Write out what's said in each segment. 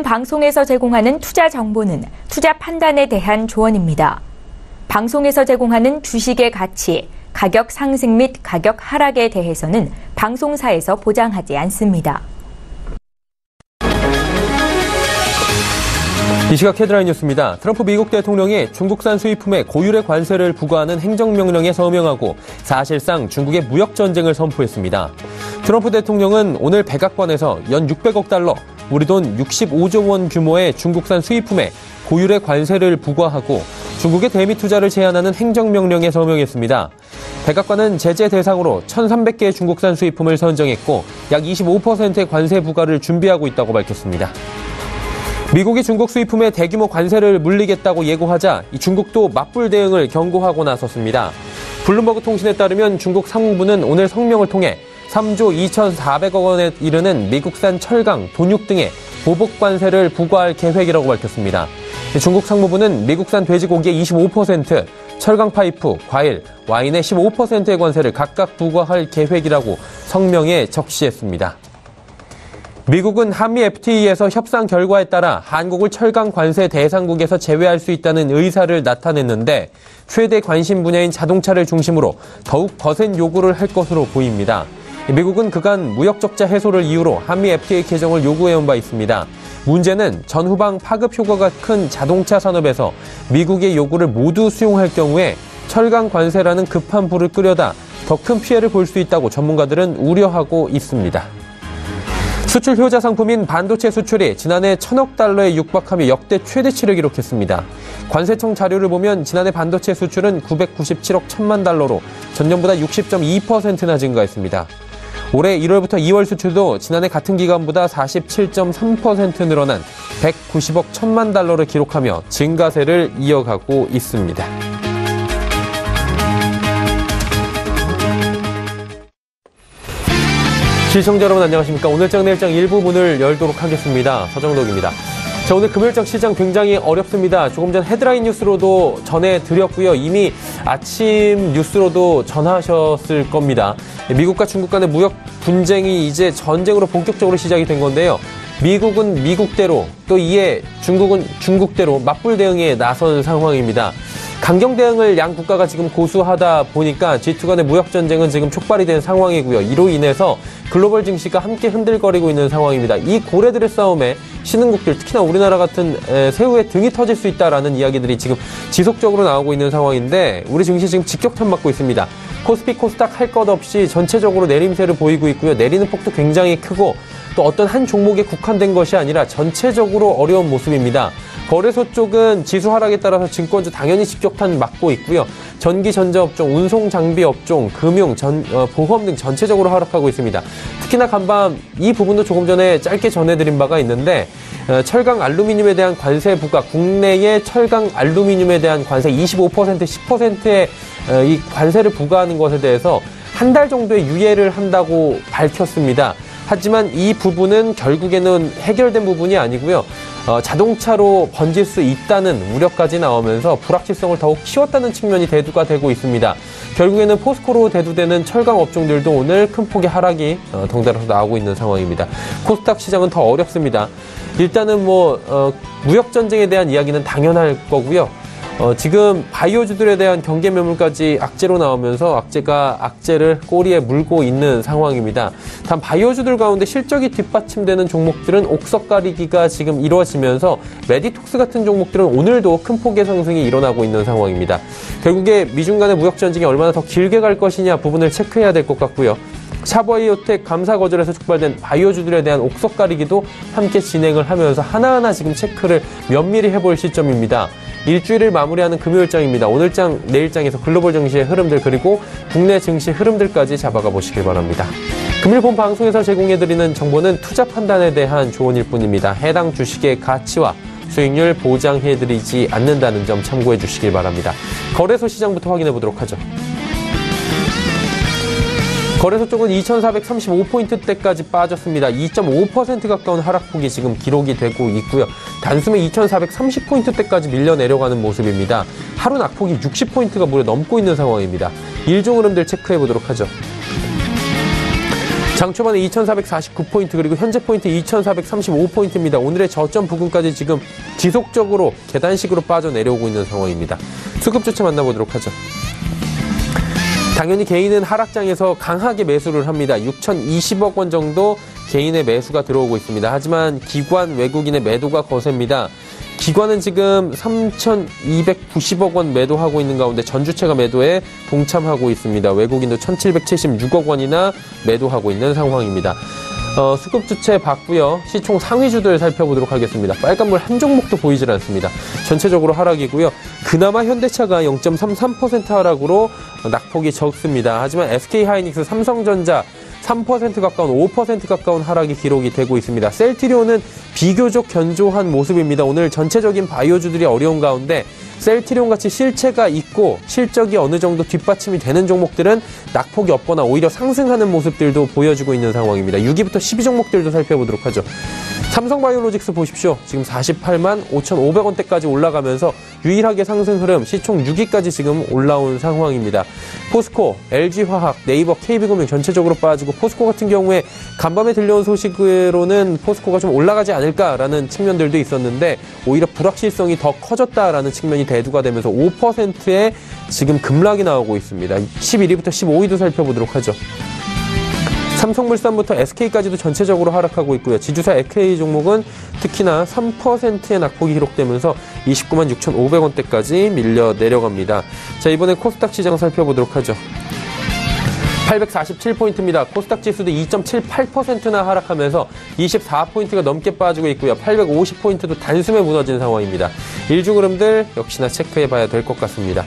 본 방송에서 제공하는 투자 정보는 투자 판단에 대한 조언입니다. 방송에서 제공하는 주식의 가치, 가격 상승 및 가격 하락에 대해서는 방송사에서 보장하지 않습니다. 이 시각 헤드라인 뉴스입니다. 트럼프 미국 대통령이 중국산 수입품에 고율의 관세를 부과하는 행정명령에 서명하고 사실상 중국의 무역전쟁을 선포했습니다. 트럼프 대통령은 오늘 백악관에서 연 600억 달러, 우리 돈 65조 원 규모의 중국산 수입품에 고율의 관세를 부과하고 중국의 대미 투자를 제한하는 행정명령에 서명했습니다. 백악관은 제재 대상으로 1,300개의 중국산 수입품을 선정했고 약 25%의 관세 부과를 준비하고 있다고 밝혔습니다. 미국이 중국 수입품에 대규모 관세를 물리겠다고 예고하자 중국도 맞불 대응을 경고하고 나섰습니다. 블룸버그 통신에 따르면 중국 상무부는 오늘 성명을 통해 3조 2,400억 원에 이르는 미국산 철강, 돈육 등의 보복 관세를 부과할 계획이라고 밝혔습니다. 중국 상무부는 미국산 돼지고기의 25%, 철강 파이프, 과일, 와인의 15%의 관세를 각각 부과할 계획이라고 성명에 적시했습니다. 미국은 한미 FTA에서 협상 결과에 따라 한국을 철강 관세 대상국에서 제외할 수 있다는 의사를 나타냈는데 최대 관심 분야인 자동차를 중심으로 더욱 거센 요구를 할 것으로 보입니다. 미국은 그간 무역 적자 해소를 이유로 한미 FTA 개정을 요구해온 바 있습니다. 문제는 전후방 파급 효과가 큰 자동차 산업에서 미국의 요구를 모두 수용할 경우에 철강 관세라는 급한 불을 끄려다 더 큰 피해를 볼 수 있다고 전문가들은 우려하고 있습니다. 수출 효자 상품인 반도체 수출이 지난해 1,000억 달러에 육박하며 역대 최대치를 기록했습니다. 관세청 자료를 보면 지난해 반도체 수출은 997억 1천만 달러로 전년보다 60.2%나 증가했습니다. 올해 1월부터 2월 수출도 지난해 같은 기간보다 47.3% 늘어난 190억 1천만 달러를 기록하며 증가세를 이어가고 있습니다. 시청자 여러분 안녕하십니까. 오늘장 내일장 일부분을 열도록 하겠습니다. 서정덕입니다. 자, 오늘 금요일장 시장 굉장히 어렵습니다. 조금 전 헤드라인 뉴스로도 전해드렸고요. 이미 아침 뉴스로도 전하셨을 겁니다. 미국과 중국 간의 무역 분쟁이 이제 전쟁으로 본격적으로 시작이 된 건데요. 미국은 미국대로 또 이에 중국은 중국대로 맞불 대응에 나선 상황입니다. 강경 대응을 양 국가가 지금 고수하다 보니까 G2 간의 무역 전쟁은 지금 촉발이 된 상황이고요. 이로 인해서 글로벌 증시가 함께 흔들거리고 있는 상황입니다. 이 고래들의 싸움에 신흥국들, 특히나 우리나라 같은 새우의 등이 터질 수 있다라는 이야기들이 지금 지속적으로 나오고 있는 상황인데 우리 증시 지금 직격탄 맞고 있습니다. 코스피, 코스닥 할 것 없이 전체적으로 내림세를 보이고 있고요. 내리는 폭도 굉장히 크고 또 어떤 한 종목에 국한된 것이 아니라 전체적으로 어려운 모습입니다. 거래소 쪽은 지수 하락에 따라서 증권주 당연히 직격탄 맞고 있고요. 전기, 전자업종, 운송, 장비 업종, 금융, 보험 등 전체적으로 하락하고 있습니다. 특히나 간밤 이 부분도 조금 전에 짧게 전해드린 바가 있는데 철강 알루미늄에 대한 관세 부과, 국내의 철강 알루미늄에 대한 관세 25%, 10%의 이 관세를 부과하는 것에 대해서 한 달 정도의 유예를 한다고 밝혔습니다. 하지만 이 부분은 결국에는 해결된 부분이 아니고요. 자동차로 번질 수 있다는 우려까지 나오면서 불확실성을 더욱 키웠다는 측면이 대두가 되고 있습니다. 결국에는 포스코로 대두되는 철강 업종들도 오늘 큰 폭의 하락이 덩달아서 나오고 있는 상황입니다. 코스닥 시장은 더 어렵습니다. 일단은 무역 전쟁에 대한 이야기는 당연할 거고요. 지금 바이오주들에 대한 경계 매물까지 악재로 나오면서 악재가 악재를 꼬리에 물고 있는 상황입니다. 단 바이오주들 가운데 실적이 뒷받침되는 종목들은 옥석 가리기가 지금 이루어지면서 메디톡스 같은 종목들은 오늘도 큰 폭의 상승이 일어나고 있는 상황입니다. 결국에 미중 간의 무역 전쟁이 얼마나 더 길게 갈 것이냐 부분을 체크해야 될 것 같고요. 샤바이오텍 감사 거절에서 촉발된 바이오주들에 대한 옥석 가리기도 함께 진행을 하면서 하나하나 지금 체크를 면밀히 해볼 시점입니다. 일주일을 마무리하는 금요일장입니다. 오늘장, 내일장에서 글로벌 증시의 흐름들 그리고 국내 증시 흐름들까지 잡아가 보시길 바랍니다. 금일 본 방송에서 제공해드리는 정보는 투자 판단에 대한 조언일 뿐입니다. 해당 주식의 가치와 수익률 보장해드리지 않는다는 점 참고해 주시길 바랍니다. 거래소 시장부터 확인해 보도록 하죠. 거래소 쪽은 2,435포인트대까지 빠졌습니다. 2.5% 가까운 하락폭이 지금 기록이 되고 있고요. 단숨에 2,430포인트대까지 밀려 내려가는 모습입니다. 하루 낙폭이 60포인트가 무려 넘고 있는 상황입니다. 일종 흐름들 체크해 보도록 하죠. 장 초반에 2,449포인트 그리고 현재 포인트 2,435포인트입니다. 오늘의 저점 부근까지 지금 지속적으로 계단식으로 빠져내려오고 있는 상황입니다. 수급 주체 만나보도록 하죠. 당연히 개인은 하락장에서 강하게 매수를 합니다. 6,020억 원 정도 개인의 매수가 들어오고 있습니다. 하지만 기관 외국인의 매도가 거셉니다. 기관은 지금 3,290억 원 매도하고 있는 가운데 전주체가 매도에 동참하고 있습니다. 외국인도 1,776억 원이나 매도하고 있는 상황입니다. 수급 주체 봤고요. 시총 상위주들 살펴보도록 하겠습니다. 빨간불 한 종목도 보이질 않습니다. 전체적으로 하락이고요. 그나마 현대차가 0.33% 하락으로 낙폭이 적습니다. 하지만 SK하이닉스, 삼성전자 3% 가까운 5% 가까운 하락이 기록이 되고 있습니다. 셀트리온은 비교적 견조한 모습입니다. 오늘 전체적인 바이오주들이 어려운 가운데 셀트리온 같이 실체가 있고 실적이 어느 정도 뒷받침이 되는 종목들은 낙폭이 없거나 오히려 상승하는 모습들도 보여주고 있는 상황입니다. 6위부터 10위 종목들도 살펴보도록 하죠. 삼성바이오로직스 보십시오. 지금 48만 5,500원대까지 올라가면서 유일하게 상승 흐름, 시총 6위까지 지금 올라온 상황입니다. 포스코, LG화학, 네이버, KB금융 전체적으로 빠지고 포스코 같은 경우에 간밤에 들려온 소식으로는 포스코가 좀 올라가지 않을까라는 측면들도 있었는데 오히려 불확실성이 더 커졌다라는 측면이 대두가 되면서 5%의 지금 급락이 나오고 있습니다. 11위부터 15위도 살펴보도록 하죠. 삼성물산부터 SK까지도 전체적으로 하락하고 있고요. 지주사 SK 종목은 특히나 3%의 낙폭이 기록되면서 29만 6,500원대까지 밀려 내려갑니다. 자, 이번에 코스닥 시장 살펴보도록 하죠. 847포인트입니다. 코스닥 지수도 2.78%나 하락하면서 24포인트가 넘게 빠지고 있고요. 850포인트도 단숨에 무너진 상황입니다. 일주 흐름들 역시나 체크해봐야 될 것 같습니다.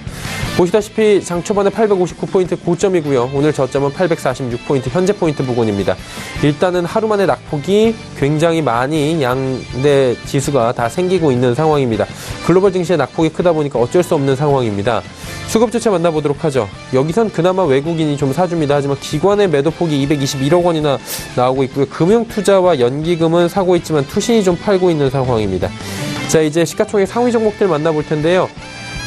보시다시피 장 초반에 859포인트 고점이고요. 오늘 저점은 846포인트 현재 포인트 부근입니다. 일단은 하루 만에 낙폭이 굉장히 많이 양대 지수가 다 생기고 있는 상황입니다. 글로벌 증시의 낙폭이 크다 보니까 어쩔 수 없는 상황입니다. 수급 주체 만나보도록 하죠. 여기선 그나마 외국인이 좀 사줍니다. 하지만 기관의 매도폭이 221억 원이나 나오고 있고요. 금융투자와 연기금은 사고 있지만 투신이 좀 팔고 있는 상황입니다. 자, 이제 시가총액 상위 종목들 만나볼 텐데요.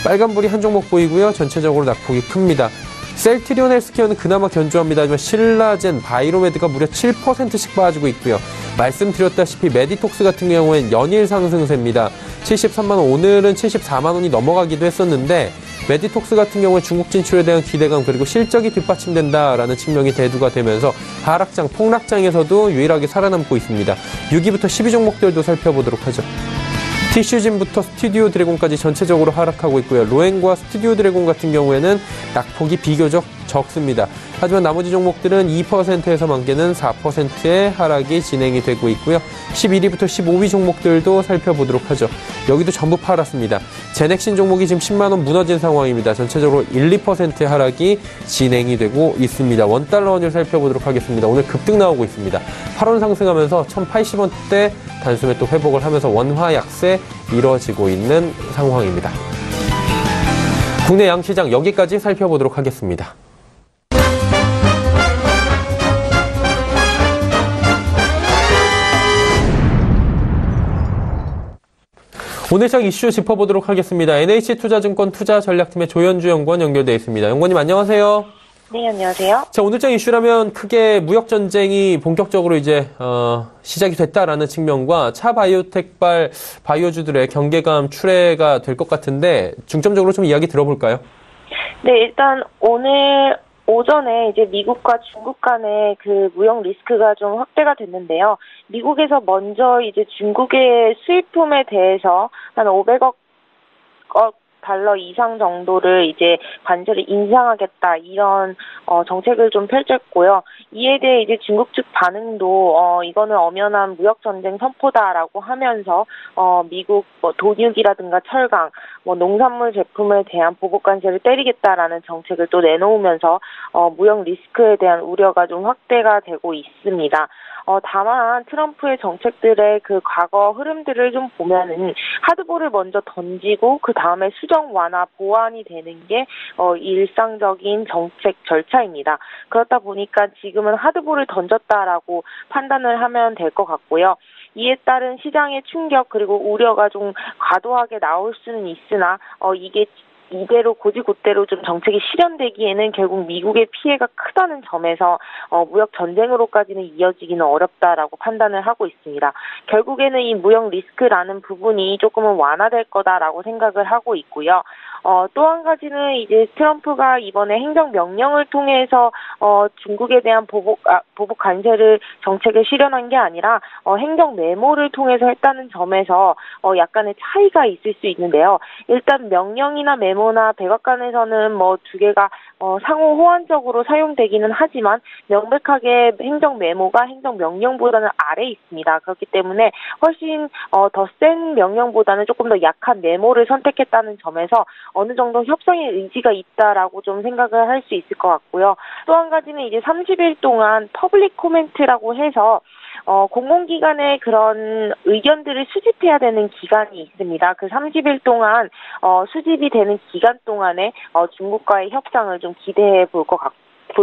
빨간불이 한 종목 보이고요. 전체적으로 낙폭이 큽니다. 셀트리온 헬스케어는 그나마 견조합니다. 하지만 신라젠, 바이로메드가 무려 7%씩 빠지고 있고요. 말씀드렸다시피 메디톡스 같은 경우엔 연일 상승세입니다. 73만 원, 오늘은 74만 원이 넘어가기도 했었는데 메디톡스 같은 경우에 중국 진출에 대한 기대감 그리고 실적이 뒷받침된다라는 측면이 대두가 되면서 하락장, 폭락장에서도 유일하게 살아남고 있습니다. 6위부터 10위 종목들도 살펴보도록 하죠. 티슈진부터 스튜디오 드래곤까지 전체적으로 하락하고 있고요. 로엔과 스튜디오 드래곤 같은 경우에는 낙폭이 비교적 적습니다. 하지만 나머지 종목들은 2%에서 많게는 4%의 하락이 진행이 되고 있고요. 11위부터 15위 종목들도 살펴보도록 하죠. 여기도 전부 팔았습니다. 제넥신 종목이 지금 10만 원 무너진 상황입니다. 전체적으로 1, 2%의 하락이 진행이 되고 있습니다. 원달러 원율 살펴보도록 하겠습니다. 오늘 급등 나오고 있습니다. 8원 상승하면서 1,080원대 단숨에 또 회복을 하면서 원화 약세 이루어지고 있는 상황입니다. 국내 양시장 여기까지 살펴보도록 하겠습니다. 오늘 시장 이슈 짚어보도록 하겠습니다. NH투자증권 투자전략팀의 조현주 연구원 연결되어 있습니다. 연구원님 안녕하세요. 네, 안녕하세요. 자, 오늘장 이슈라면 크게 무역전쟁이 본격적으로 이제 시작이 됐다라는 측면과 차 바이오텍발 바이오주들의 경계감 출회가 될 것 같은데 중점적으로 좀 이야기 들어볼까요? 네, 일단 오늘 오전에 이제 미국과 중국 간의 그 무역 리스크가 좀 확대가 됐는데요. 미국에서 먼저 이제 중국의 수입품에 대해서 한 500억 달러 이상 정도를 이제 관세를 인상하겠다 이런 정책을 좀 펼쳤고요. 이에 대해 이제 중국 측 반응도 이거는 엄연한 무역 전쟁 선포다라고 하면서 미국 돈육이라든가 철강, 농산물 제품에 대한 보복 관세를 때리겠다라는 정책을 또 내놓으면서 무역 리스크에 대한 우려가 좀 확대가 되고 있습니다. 다만 트럼프의 정책들의 그 과거 흐름들을 좀 보면은 하드볼을 먼저 던지고 그 다음에 수정 완화 보완이 되는 게 일상적인 정책 절차입니다. 그렇다 보니까 지금은 하드볼을 던졌다라고 판단을 하면 될 것 같고요. 이에 따른 시장의 충격 그리고 우려가 좀 과도하게 나올 수는 있으나 이게 이대로 고지곳대로 좀 정책이 실현되기에는 결국 미국의 피해가 크다는 점에서 무역 전쟁으로까지는 이어지기는 어렵다라고 판단을 하고 있습니다. 결국에는 이 무역 리스크라는 부분이 조금은 완화될 거다라고 생각을 하고 있고요. 또 한 가지는 이제 트럼프가 이번에 행정 명령을 통해서 중국에 대한 보복 관세를 정책을 실현한 게 아니라 행정 메모를 통해서 했다는 점에서 약간의 차이가 있을 수 있는데요. 일단 명령이나 메모나 백악관에서는 뭐 두 개가 상호 호환적으로 사용되기는 하지만 명백하게 행정 메모가 행정 명령보다는 아래에 있습니다. 그렇기 때문에 훨씬 더 센 명령보다는 조금 더 약한 메모를 선택했다는 점에서 어느 정도 협상의 의지가 있다라고 좀 생각을 할 수 있을 것 같고요. 또 한 가지는 이제 30일 동안 퍼블릭 코멘트라고 해서 공공기관의 그런 의견들을 수집해야 되는 기간이 있습니다. 그 30일 동안 수집이 되는 기간 동안에 중국과의 협상을 좀 기대해 볼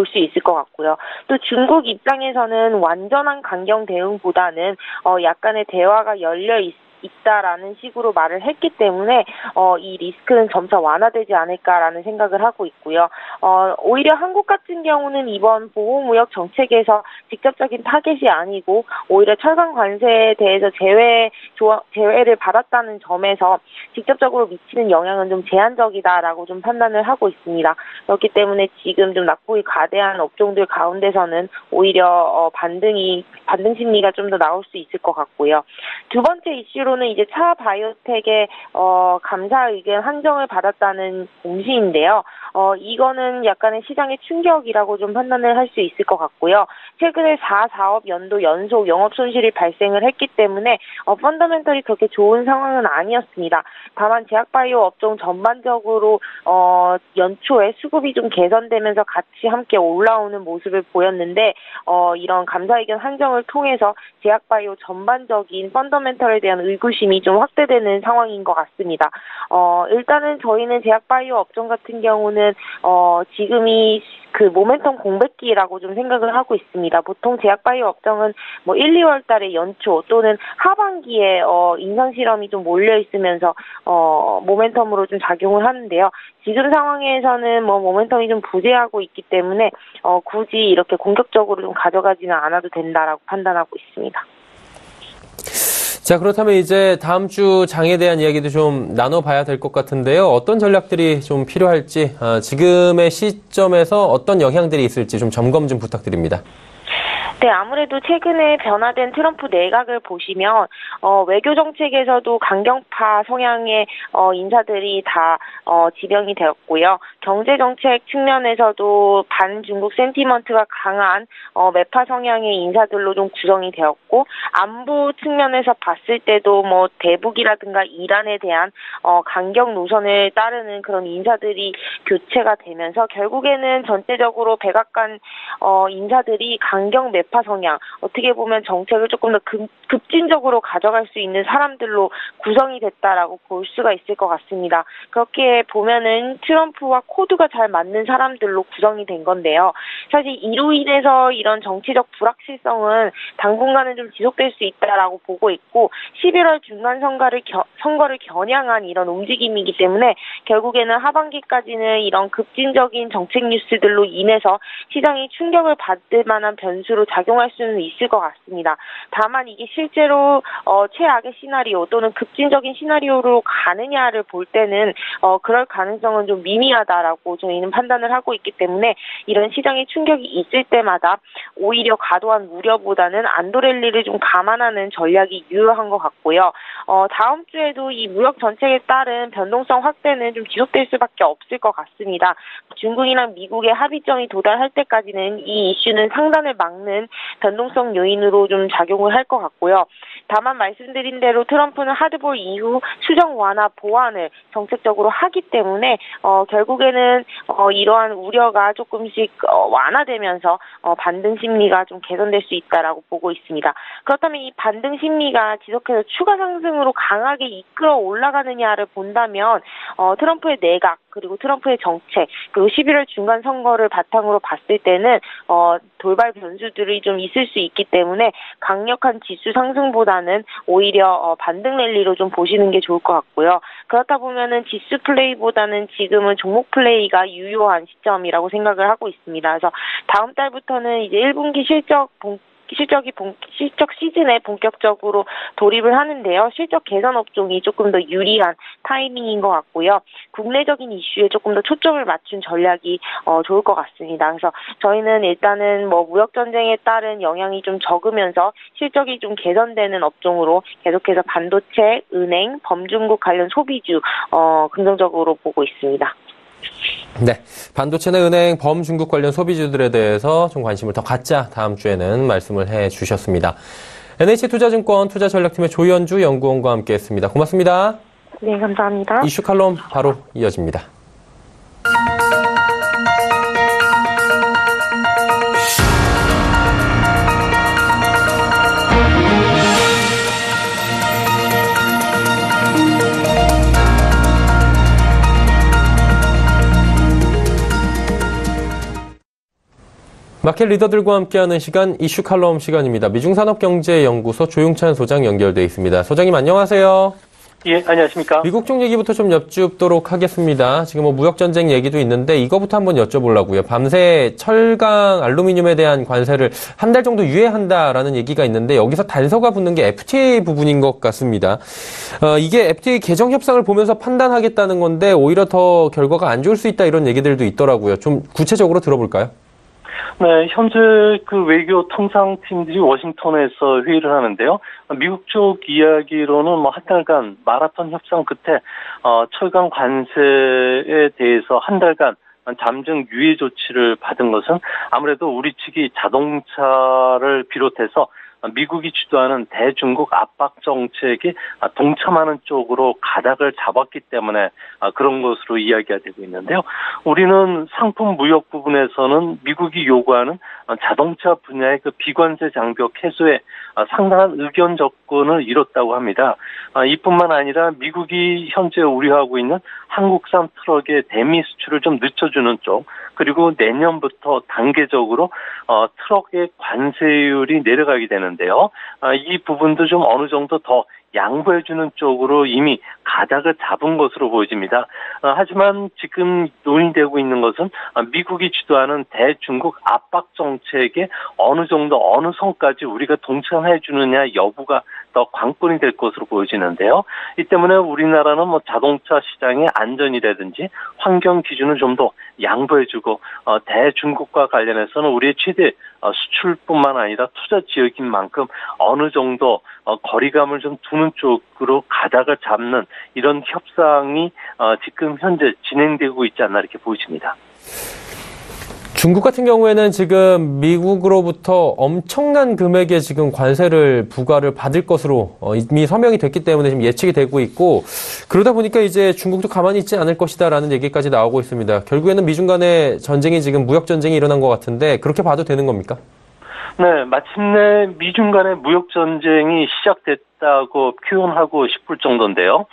수 있을 것 같고요. 또 중국 입장에서는 완전한 강경 대응보다는 약간의 대화가 열려 있다라는 식으로 말을 했기 때문에 이 리스크는 점차 완화되지 않을까라는 생각을 하고 있고요. 오히려 한국 같은 경우는 이번 보호무역 정책에서 직접적인 타겟이 아니고 오히려 철강 관세에 대해서 제외를 받았다는 점에서 직접적으로 미치는 영향은 좀 제한적이다라고 좀 판단을 하고 있습니다. 그렇기 때문에 지금 좀 낙폭이 가대한 업종들 가운데서는 오히려 반등 심리가 좀 더 나올 수 있을 것 같고요. 두 번째 이슈로는 이제 차 바이오텍의 감사 의견 한정을 받았다는 공시인데요. 이거는 약간의 시장의 충격이라고 좀 판단을 할 수 있을 것 같고요. 최근에 4사업 연도 연속 영업 손실이 발생을 했기 때문에 펀더멘털이 그렇게 좋은 상황은 아니었습니다. 다만 제약바이오 업종 전반적으로 연초에 수급이 좀 개선되면서 같이 함께 올라오는 모습을 보였는데 이런 감사 의견 한정을 통해서 제약바이오 전반적인 펀더멘털에 대한 의구심이 좀 확대되는 상황인 것 같습니다. 일단은 저희는 제약바이오 업종 같은 경우는 지금이 그 모멘텀 공백기라고 좀 생각을 하고 있습니다. 보통 제약바이오 업종은 뭐 1, 2월 달에 연초 또는 하반기에 임상 실험이 좀 몰려 있으면서 모멘텀으로 좀 작용을 하는데요. 지금 상황에서는 뭐 모멘텀이 좀 부재하고 있기 때문에 굳이 이렇게 공격적으로 좀 가져가지는 않아도 된다라고 판단하고 있습니다. 자, 그렇다면 이제 다음 주 장에 대한 이야기도 좀 나눠봐야 될 것 같은데요. 어떤 전략들이 좀 필요할지, 지금의 시점에서 어떤 영향들이 있을지 좀 점검 좀 부탁드립니다. 네, 아무래도 최근에 변화된 트럼프 내각을 보시면 외교 정책에서도 강경파 성향의 인사들이 다 지명이 되었고요. 경제 정책 측면에서도 반중국 센티먼트가 강한 매파 성향의 인사들로 좀 구성이 되었고, 안보 측면에서 봤을 때도 뭐 대북이라든가 이란에 대한 강경 노선을 따르는 그런 인사들이 교체가 되면서 결국에는 전체적으로 백악관 인사들이 강경 매파 성향, 어떻게 보면 정책을 조금 더 급진적으로 가져갈 수 있는 사람들로 구성이 됐다라고 볼 수가 있을 것 같습니다. 그렇게 보면은 트럼프와 코드가 잘 맞는 사람들로 구성이 된 건데요. 사실 이로 인해서 이런 정치적 불확실성은 당분간은 좀 지속될 수 있다라고 보고 있고, 11월 중간 선거를 겨냥한 이런 움직임이기 때문에 결국에는 하반기까지는 이런 급진적인 정책 뉴스들로 인해서 시장이 충격을 받을 만한 변수로 작용할 수는 있을 것 같습니다. 다만 이게 실제로 최악의 시나리오 또는 급진적인 시나리오로 가느냐를 볼 때는 그럴 가능성은 좀 미미하다라고 저희는 판단을 하고 있기 때문에 이런 시장의 충격이 있을 때마다 오히려 과도한 우려보다는 안도랠리를 좀 감안하는 전략이 유효한 것 같고요. 다음 주에도 이 무역 정책에 따른 변동성 확대는 좀 지속될 수밖에 없을 것 같습니다. 중국이랑 미국의 합의점이 도달할 때까지는 이 이슈는 상단을 막는 변동성 요인으로 좀 작용을 할 것 같고요. 다만 말씀드린 대로 트럼프는 하드볼 이후 수정 완화 보완을 정책적으로 하기 때문에 결국에는 이러한 우려가 조금씩 완화되면서 반등 심리가 좀 개선될 수 있다라고 보고 있습니다. 그렇다면 이 반등 심리가 지속해서 추가 상승으로 강하게 이끌어 올라가느냐를 본다면 트럼프의 내각 그리고 트럼프의 정책, 그리고 11월 중간 선거를 바탕으로 봤을 때는 돌발 변수들이 좀 있을 수 있기 때문에 강력한 지수 상승보다는 오히려 반등 랠리로 좀 보시는 게 좋을 것 같고요. 그렇다 보면은 지수 플레이보다는 지금은 종목 플레이가 유효한 시점이라고 생각을 하고 있습니다. 그래서 다음 달부터는 이제 1분기 실적 시즌에 본격적으로 돌입을 하는데요. 실적 개선 업종이 조금 더 유리한 타이밍인 것 같고요. 국내적인 이슈에 조금 더 초점을 맞춘 전략이 좋을 것 같습니다. 그래서 저희는 일단은 무역 전쟁에 따른 영향이 좀 적으면서 실적이 좀 개선되는 업종으로 계속해서 반도체, 은행, 범중국 관련 소비주 긍정적으로 보고 있습니다. 네, 반도체나 은행, 범중국 관련 소비주들에 대해서 좀 관심을 더 갖자 다음 주에는 말씀을 해주셨습니다. NH투자증권 투자전략팀의 조현주 연구원과 함께했습니다. 고맙습니다. 네, 감사합니다. 이슈 칼럼 바로 이어집니다. 마켓 리더들과 함께하는 시간 이슈 칼럼 시간입니다. 미중산업경제연구소 조용찬 소장 연결돼 있습니다. 소장님 안녕하세요. 예, 안녕하십니까. 미국 쪽 얘기부터 좀 여쭙도록 하겠습니다. 지금 무역전쟁 얘기도 있는데 이거부터 한번 여쭤보려고요. 밤새 철강, 알루미늄에 대한 관세를 한 달 정도 유예한다라는 얘기가 있는데 여기서 단서가 붙는 게 FTA 부분인 것 같습니다. 이게 FTA 개정 협상을 보면서 판단하겠다는 건데 오히려 더 결과가 안 좋을 수 있다 이런 얘기들도 있더라고요. 좀 구체적으로 들어볼까요? 네, 현재 그 외교 통상팀들이 워싱턴에서 회의를 하는데요. 미국 쪽 이야기로는 한 달간 마라톤 협상 끝에 철강 관세에 대해서 한 달간 잠정 유예 조치를 받은 것은 아무래도 우리 측이 자동차를 비롯해서 미국이 주도하는 대중국 압박 정책에 동참하는 쪽으로 가닥을 잡았기 때문에 그런 것으로 이야기가 되고 있는데요. 우리는 상품 무역 부분에서는 미국이 요구하는 자동차 분야의 그 비관세 장벽 해소에 상당한 의견 접근을 이뤘다고 합니다. 이뿐만 아니라 미국이 현재 우려하고 있는 한국산 트럭의 대미 수출을 좀 늦춰주는 쪽, 그리고 내년부터 단계적으로 트럭의 관세율이 내려가게 되는데요. 이 부분도 좀 어느 정도 더 양보해주는 쪽으로 이미 가닥을 잡은 것으로 보여집니다. 하지만 지금 논의되고 있는 것은 미국이 주도하는 대중국 압박 정책에 어느 정도 어느 선까지 우리가 동참해 주느냐 여부가 더 관건이 될 것으로 보여지는데요. 이 때문에 우리나라는 자동차 시장의 안전이라든지 환경 기준을 좀 더 양보해주고 대중국과 관련해서는 우리의 최대 수출뿐만 아니라 투자 지역인 만큼 어느 정도 거리감을 좀 두는 쪽으로 가닥을 잡는 이런 협상이 지금 현재 진행되고 있지 않나 이렇게 보여집니다. 중국 같은 경우에는 지금 미국으로부터 엄청난 금액의 지금 관세를 부과를 받을 것으로 이미 서명이 됐기 때문에 지금 예측이 되고 있고 그러다 보니까 이제 중국도 가만히 있지 않을 것이다라는 얘기까지 나오고 있습니다. 결국에는 미중 간의 전쟁이 지금 무역 전쟁이 일어난 것 같은데 그렇게 봐도 되는 겁니까? 네, 마침내 미중 간의 무역 전쟁이 시작됐다고 표현하고 싶을 정도인데요.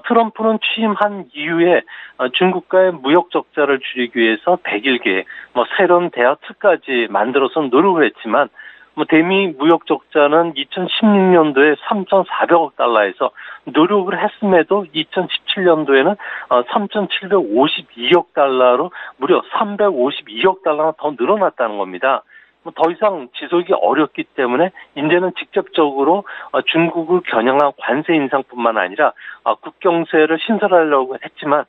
트럼프는 취임한 이후에 중국과의 무역 적자를 줄이기 위해서 100일 계획, 새로운 대화트까지 만들어서 노력을 했지만 대미 무역 적자는 2016년도에 3,400억 달러에서 노력을 했음에도 2017년도에는 3,752억 달러로 무려 352억 달러나 더 늘어났다는 겁니다. 더 이상 지속이 어렵기 때문에 이제는 직접적으로 중국을 겨냥한 관세 인상뿐만 아니라 국경세를 신설하려고 했지만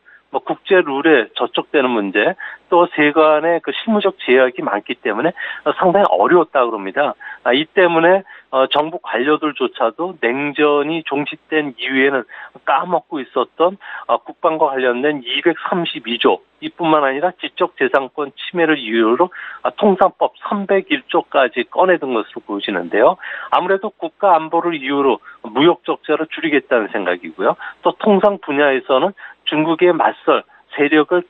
국제 룰에 저촉되는 문제 또 세관의 그 실무적 제약이 많기 때문에 상당히 어려웠다 그럽니다. 이 때문에 정부 관료들조차도 냉전이 종식된 이후에는 까먹고 있었던 국방과 관련된 232조 이뿐만 아니라 지적재산권 침해를 이유로 통상법 301조까지 꺼내든 것으로 보여지는데요. 아무래도 국가 안보를 이유로 무역 적자를 줄이겠다는 생각이고요. 또 통상 분야에서는 중국에 맞설 세력을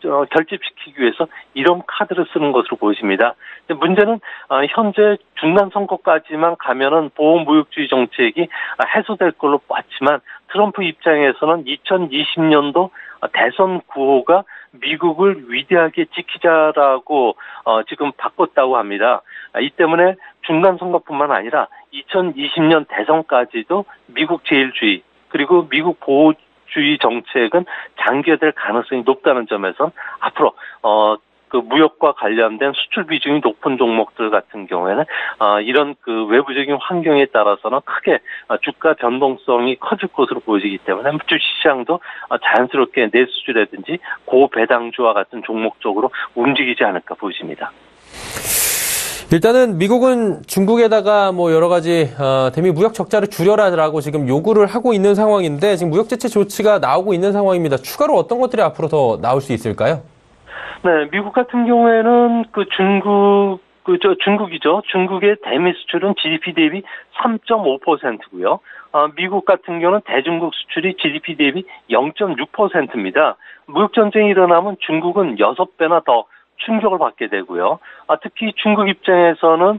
결집시키기 위해서 이런 카드를 쓰는 것으로 보여집니다. 문제는 현재 중간 선거까지만 가면은 보호무역주의 정책이 해소될 걸로 봤지만 트럼프 입장에서는 2020년도 대선 구호가 미국을 위대하게 지키자라고 지금 바꿨다고 합니다. 이 때문에 중간 선거뿐만 아니라 2020년 대선까지도 미국 제일주의 그리고 미국 보호주의 정책은 장기화될 가능성이 높다는 점에서 앞으로 그 무역과 관련된 수출 비중이 높은 종목들 같은 경우에는 이런 그 외부적인 환경에 따라서는 크게 주가 변동성이 커질 것으로 보여지기 때문에 주시장도 자연스럽게 내수주라든지 고배당주와 같은 종목 쪽으로 움직이지 않을까 보여집니다. 일단은 미국은 중국에다가 뭐 여러 가지 대미 무역 적자를 줄여라라고 지금 요구를 하고 있는 상황인데 지금 무역 제재 조치가 나오고 있는 상황입니다. 추가로 어떤 것들이 앞으로 더 나올 수 있을까요? 네, 미국 같은 경우에는 중국이죠. 중국의 대미 수출은 GDP 대비 3.5%고요. 미국 같은 경우는 대중국 수출이 GDP 대비 0.6%입니다. 무역 전쟁이 일어나면 중국은 6배나 더 충격을 받게 되고요. 특히 중국 입장에서는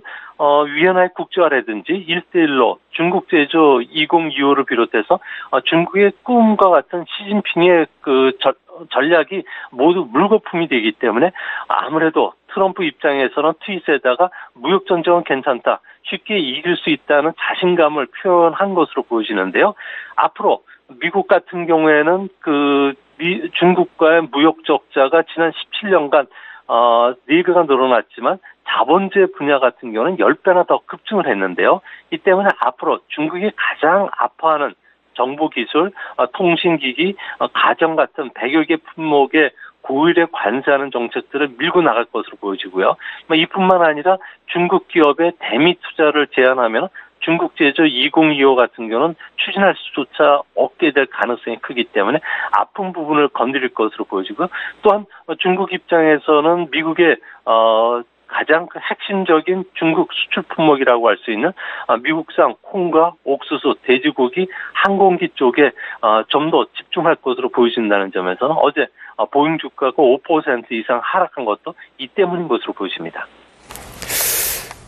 위안화의 국제화라든지 1대1로 중국 제조 2025를 비롯해서 중국의 꿈과 같은 시진핑의 그 전략이 모두 물거품이 되기 때문에 아무래도 트럼프 입장에서는 트윗에다가 무역 전쟁은 괜찮다, 쉽게 이길 수 있다는 자신감을 표현한 것으로 보여지는데요. 앞으로 미국 같은 경우에는 중국과의 무역 적자가 지난 17년간 4배가 늘어났지만 자본재 분야 같은 경우는 10배나 더 급증을 했는데요. 이 때문에 앞으로 중국이 가장 아파하는 정보기술, 통신기기, 가전 같은 100여 개 품목에 고율에 관세하는 정책들을 밀고 나갈 것으로 보여지고요. 이뿐만 아니라 중국 기업의 대미 투자를 제한하면 중국 제조 2025 같은 경우는 추진할 수조차 없게 될 가능성이 크기 때문에 아픈 부분을 건드릴 것으로 보여지고, 또한 중국 입장에서는 미국의 가장 핵심적인 중국 수출 품목이라고 할 수 있는 미국산 콩과 옥수수, 돼지고기, 항공기 쪽에 좀 더 집중할 것으로 보여진다는 점에서는 어제 보잉 주가가 5% 이상 하락한 것도 이 때문인 것으로 보여집니다.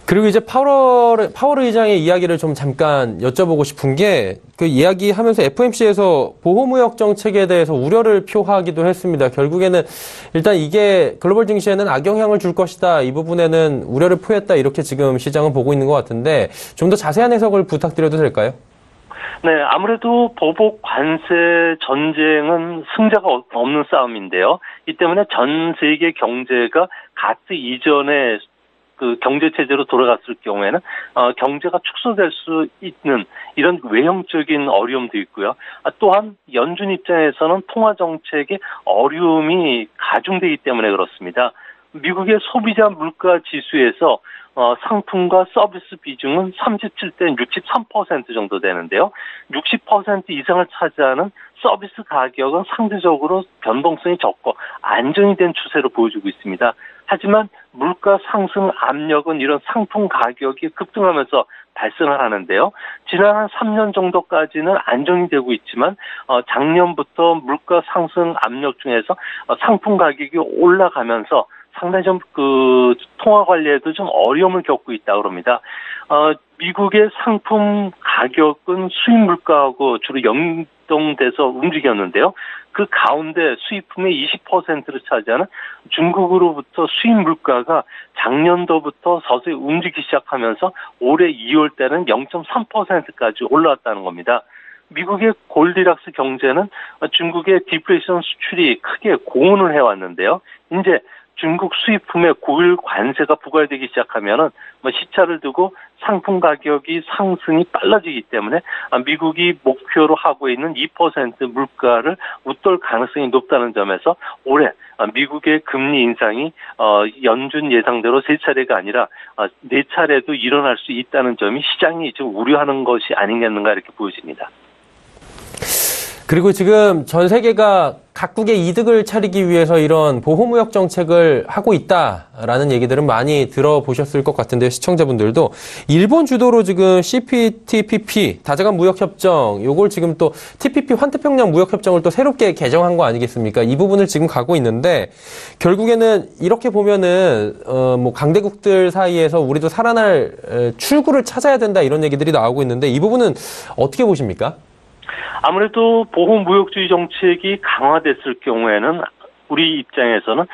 그리고 이제 파월 의장의 이야기를 좀 잠깐 여쭤보고 싶은 게, 그 이야기하면서 FOMC에서 보호무역 정책에 대해서 우려를 표하기도 했습니다. 결국에는 일단 이게 글로벌 증시에는 악영향을 줄 것이다, 이 부분에는 우려를 표했다, 이렇게 지금 시장은 보고 있는 것 같은데 좀 더 자세한 해석을 부탁드려도 될까요? 네, 아무래도 보복 관세 전쟁은 승자가 없는 싸움인데요. 이 때문에 전 세계 경제가 가스 이전에 그 경제 체제로 돌아갔을 경우에는 경제가 축소될 수 있는 이런 외형적인 어려움도 있고요. 또한 연준 입장에서는 통화 정책의 어려움이 가중되기 때문에 그렇습니다. 미국의 소비자 물가 지수에서 상품과 서비스 비중은 37대 63% 정도 되는데요. 60% 이상을 차지하는 서비스 가격은 상대적으로 변동성이 적고 안정이 된 추세로 보여주고 있습니다. 하지만 물가 상승 압력은 이런 상품 가격이 급등하면서 발생을 하는데요. 지난 한 3년 정도까지는 안정이 되고 있지만 작년부터 물가 상승 압력 중에서 상품 가격이 올라가면서 상당히 좀 통화 관리에도 좀 어려움을 겪고 있다고 합니다. 미국의 상품 가격은 수입 물가하고 주로 연동돼서 움직였는데요. 그 가운데 수입품의 20%를 차지하는 중국으로부터 수입 물가가 작년도부터 서서히 움직이기 시작하면서 올해 2월 때는 0.3%까지 올라왔다는 겁니다. 미국의 골디락스 경제는 중국의 디플레이션 수출이 크게 고온을 해왔는데요. 이제 중국 수입품에 고율 관세가 부과되기 시작하면은 시차를 두고 상품 가격이 상승이 빨라지기 때문에 미국이 목표로 하고 있는 2% 물가를 웃돌 가능성이 높다는 점에서 올해 미국의 금리 인상이 연준 예상대로 3차례가 아니라 4차례도 일어날 수 있다는 점이 시장이 지금 우려하는 것이 아니겠는가 이렇게 보여집니다. 그리고 지금 전 세계가 각국의 이득을 차리기 위해서 이런 보호무역 정책을 하고 있다라는 얘기들은 많이 들어보셨을 것 같은데요. 시청자분들도 일본 주도로 지금 CPTPP 다자간 무역협정 요걸 지금 또 TPP 환태평양 무역협정을 또 새롭게 개정한 거 아니겠습니까? 이 부분을 지금 가고 있는데 결국에는 이렇게 보면은 뭐 강대국들 사이에서 우리도 살아날 출구를 찾아야 된다 이런 얘기들이 나오고 있는데 이 부분은 어떻게 보십니까? 아무래도 보호무역주의 정책이 강화됐을 경우에는 우리 입장에서는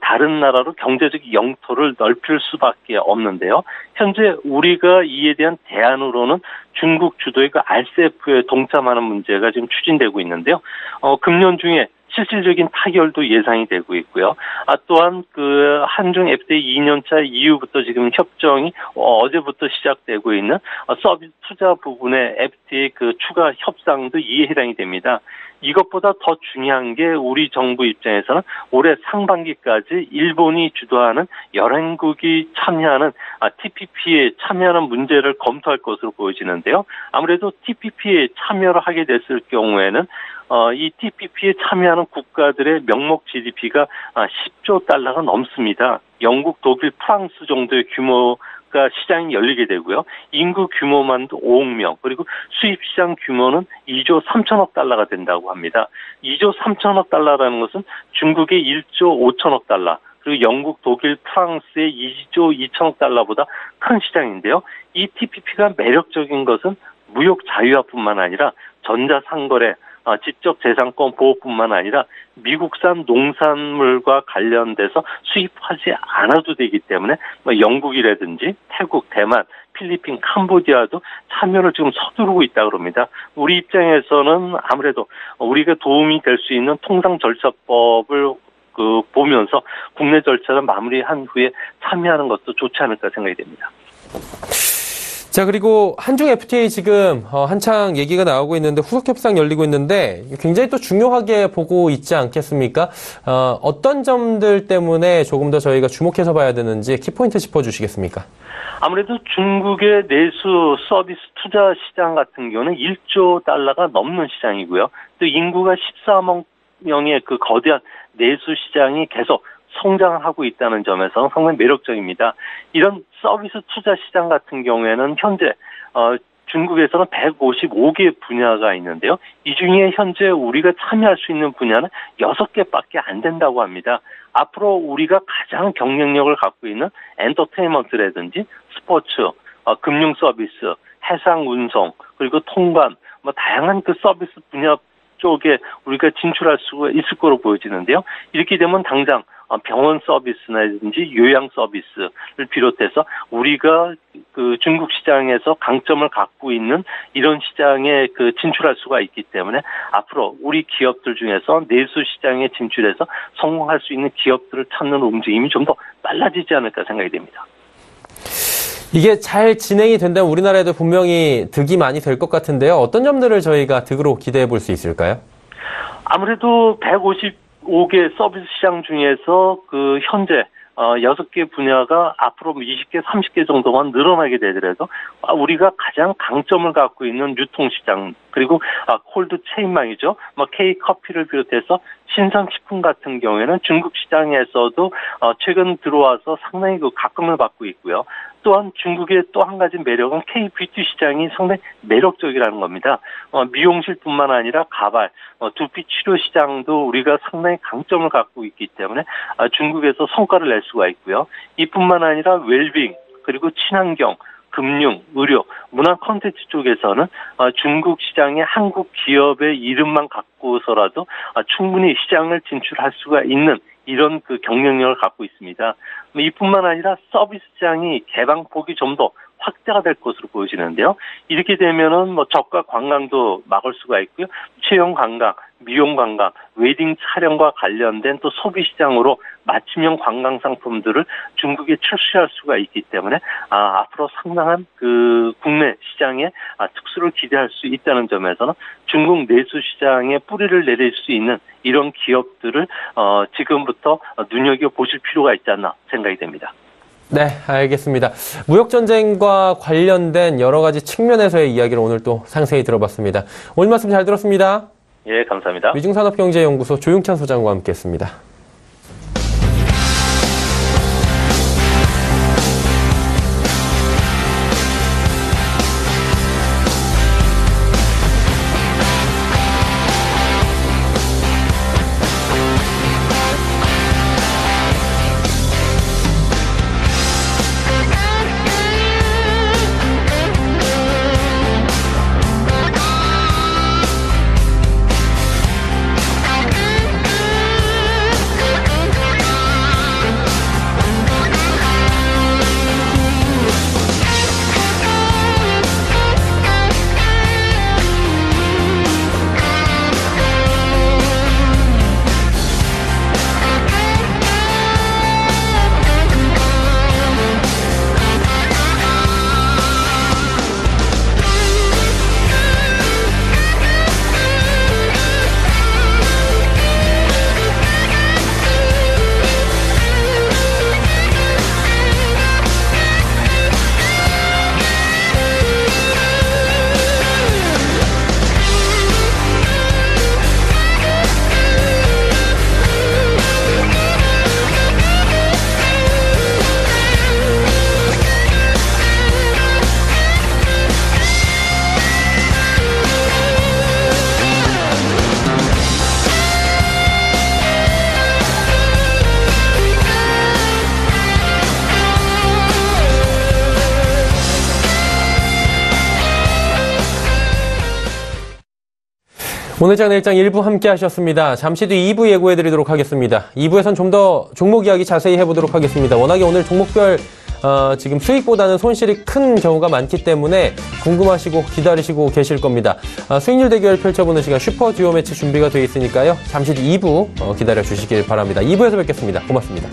다른 나라로 경제적 영토를 넓힐 수밖에 없는데요. 현재 우리가 이에 대한 대안으로는 중국 주도의 그 RCEP에 동참하는 문제가 지금 추진되고 있는데요. 금년 중에 실질적인 타결도 예상이 되고 있고요. 또한 그 한중 FTA 2년차 이후부터 지금 협정이 어제부터 시작되고 있는 서비스 투자 부분의 FTA 그 추가 협상도 이에 해당이 됩니다. 이것보다 더 중요한 게 우리 정부 입장에서는 올해 상반기까지 일본이 주도하는 11국이 참여하는 TPP에 참여하는 문제를 검토할 것으로 보여지는데요. 아무래도 TPP에 참여를 하게 됐을 경우에는 이 TPP에 참여하는 국가들의 명목 GDP가 10조 달러가 넘습니다. 영국, 독일, 프랑스 정도의 규모가 시장이 열리게 되고요. 인구 규모만도 5억 명, 그리고 수입 시장 규모는 2조 3천억 달러가 된다고 합니다. 2조 3천억 달러라는 것은 중국의 1조 5천억 달러, 그리고 영국, 독일, 프랑스의 2조 2천억 달러보다 큰 시장인데요. 이 TPP가 매력적인 것은 무역 자유화뿐만 아니라 전자상거래, 지적재산권 보호뿐만 아니라 미국산 농산물과 관련돼서 수입하지 않아도 되기 때문에 영국이라든지 태국, 대만, 필리핀, 캄보디아도 참여를 지금 서두르고 있다고 합니다. 우리 입장에서는 아무래도 우리가 도움이 될 수 있는 통상 절차법을 보면서 국내 절차를 마무리한 후에 참여하는 것도 좋지 않을까 생각이 됩니다. 자, 그리고 한중 FTA 지금 한창 얘기가 나오고 있는데 후속 협상 열리고 있는데 굉장히 또 중요하게 보고 있지 않겠습니까? 어떤 점들 때문에 조금 더 저희가 주목해서 봐야 되는지 키포인트 짚어주시겠습니까? 아무래도 중국의 내수 서비스 투자 시장 같은 경우는 1조 달러가 넘는 시장이고요. 또 인구가 14억 명의 그 거대한 내수 시장이 계속 성장을 하고 있다는 점에서 상당히 매력적입니다. 이런 서비스 투자 시장 같은 경우에는 현재 중국에서는 155개 분야가 있는데요. 이 중에 현재 우리가 참여할 수 있는 분야는 6개밖에 안 된다고 합니다. 앞으로 우리가 가장 경쟁력을 갖고 있는 엔터테인먼트라든지 스포츠, 금융 서비스, 해상 운송, 그리고 통관, 다양한 그 서비스 분야 쪽에 우리가 진출할 수가 있을 거로 보여지는데요. 이렇게 되면 당장 병원 서비스라든지 요양 서비스를 비롯해서 우리가 그 중국 시장에서 강점을 갖고 있는 이런 시장에 그 진출할 수가 있기 때문에 앞으로 우리 기업들 중에서 내수 시장에 진출해서 성공할 수 있는 기업들을 찾는 움직임이 좀 더 빨라지지 않을까 생각이 됩니다. 이게 잘 진행이 된다면 우리나라에도 분명히 득이 많이 될 것 같은데요. 어떤 점들을 저희가 득으로 기대해 볼 수 있을까요? 아무래도 155개 서비스 시장 중에서 그 현재 6개 분야가 앞으로 20개, 30개 정도만 늘어나게 되더라도 우리가 가장 강점을 갖고 있는 유통시장, 그리고 콜드 체인망이죠. K커피를 비롯해서 신선식품 같은 경우에는 중국 시장에서도 최근 들어와서 상당히 그 각광을 받고 있고요. 또한 중국의 또 한 가지 매력은 K-뷰티 시장이 상당히 매력적이라는 겁니다. 미용실뿐만 아니라 가발, 두피 치료 시장도 우리가 상당히 강점을 갖고 있기 때문에 중국에서 성과를 낼 수가 있고요. 이뿐만 아니라 웰빙, 그리고 친환경, 금융, 의료, 문화 콘텐츠 쪽에서는 중국 시장에 한국 기업의 이름만 갖고서라도 충분히 시장을 진출할 수가 있는 이런 그 경쟁력을 갖고 있습니다. 이뿐만 아니라 서비스 시장이 개방폭이 좀 더 확대가 될 것으로 보여지는데요. 이렇게 되면은 저가 관광도 막을 수가 있고요. 체형 관광, 미용 관광, 웨딩 촬영과 관련된 또 소비 시장으로 맞춤형 관광 상품들을 중국에 출시할 수가 있기 때문에 앞으로 상당한 그 국내 시장에 특수를 기대할 수 있다는 점에서는 중국 내수 시장에 뿌리를 내릴 수 있는 이런 기업들을 지금부터 눈여겨보실 필요가 있지 않나 생각이 됩니다. 네, 알겠습니다. 무역전쟁과 관련된 여러 가지 측면에서의 이야기를 오늘 또 상세히 들어봤습니다. 오늘 말씀 잘 들었습니다. 예, 감사합니다. 위중산업경제연구소 조용찬 소장과 함께했습니다. 오늘 장 내일장 1부 함께 하셨습니다. 잠시 뒤 2부 예고해드리도록 하겠습니다. 2부에선 좀 더 종목 이야기 자세히 해보도록 하겠습니다. 워낙에 오늘 종목별 지금 수익보다는 손실이 큰 경우가 많기 때문에 궁금하시고 기다리시고 계실 겁니다. 수익률 대결 펼쳐보는 시간 슈퍼 듀오 매치 준비가 되어 있으니까요. 잠시 뒤 2부 기다려주시길 바랍니다. 2부에서 뵙겠습니다. 고맙습니다.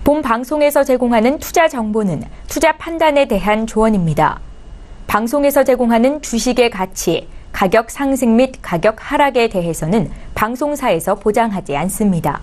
본 방송에서 제공하는 투자 정보는 투자 판단에 대한 조언입니다. 방송에서 제공하는 주식의 가치, 가격 상승 및 가격 하락에 대해서는 방송사에서 보장하지 않습니다.